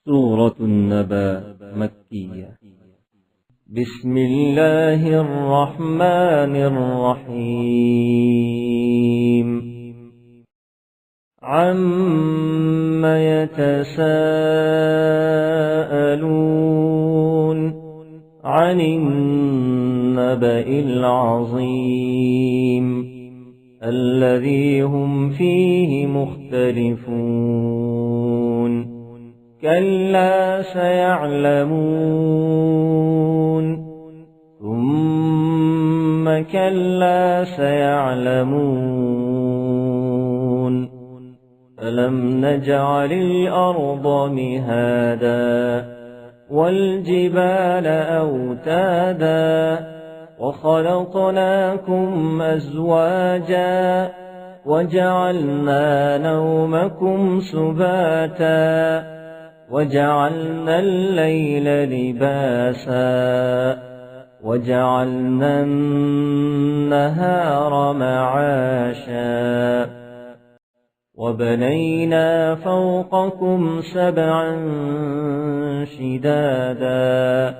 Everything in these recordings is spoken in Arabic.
سورة النبأ مكية. بسم الله الرحمن الرحيم. عَمَّ يتساءلون عن النبأ العظيم الذي هم فيه مختلفون. كلا سيعلمون ثم كلا سيعلمون. ألم نجعل الأرض مهادا والجبال أوتادا وخلقناكم أزواجا وجعلنا نومكم سباتا وجعلنا الليل لباسا وجعلنا النهار معاشا وبنينا فوقكم سبعا شدادا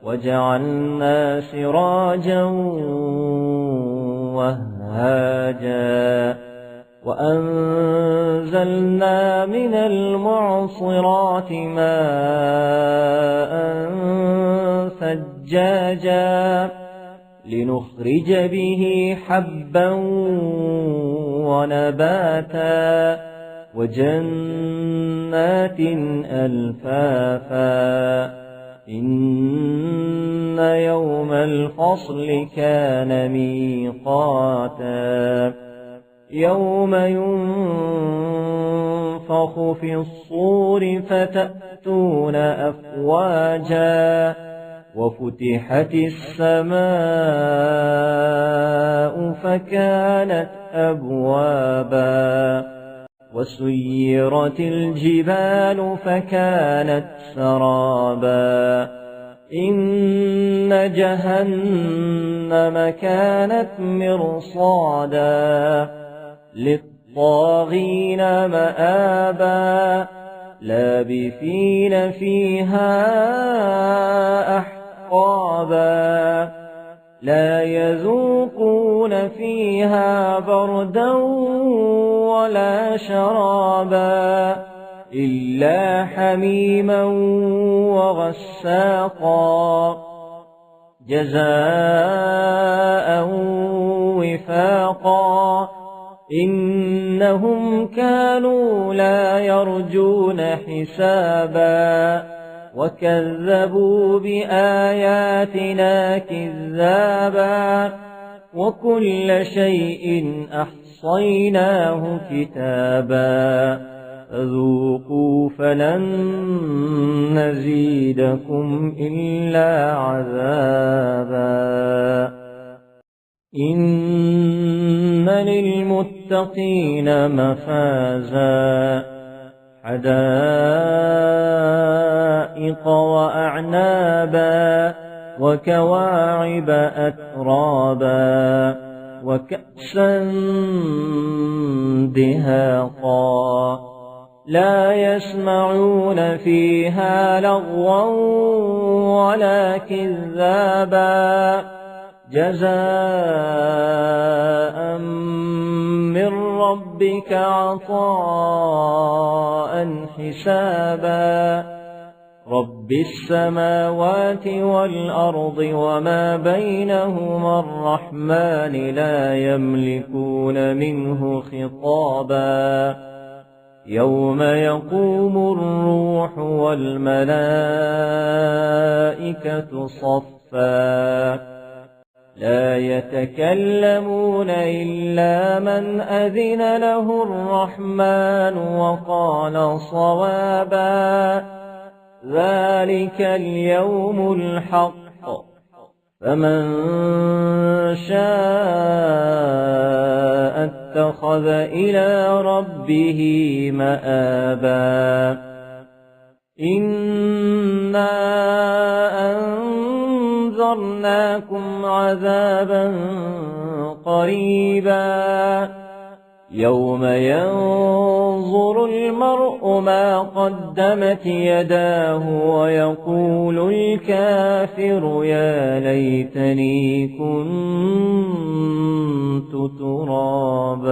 وجعلنا سراجا وهاجا وأنزلنا من المعصرات ماء ثجاجا لنخرج به حبا ونباتا وجنات ألفافا. إن يوم الفصل كان ميقاتا. يوم ينفخ في الصور فتأتون أفواجا وفتحت السماء فكانت أبوابا وسيرت الجبال فكانت سرابا. إن جهنم كانت مرصادا للطاغين مآبا لابثين فيها أحقابا لا يذوقون فيها بردا ولا شرابا إلا حميما وغساقا جزاء وفاقا. إنهم كانوا لا يرجون حسابا وكذبوا بآياتنا كذابا وكل شيء أحصيناه كتابا. فذوقوا فلن نزيدكم إلا عذابا. إن للمتقين مفازا حدائق وأعنابا وكواعب أترابا وكأسا دهاقا لا يسمعون فيها لغوا ولا كذابا جزاء من ربك عطاء حسابا. رب السماوات والأرض وما بينهما الرحمن لا يملكون منه خطابا. يوم يقوم الروح والملائكة صفا لا يتكلمون إلا من أذن له الرحمن وقال صوابا. ذلك اليوم الحق فمن شاء اتخذ إلى ربه مآبا. إنا أنذرناكم عذابا قريبا يوم ينظر فينظر المرء ما قدمت يداه ويقول الكافر يا ليتني كنت ترابا.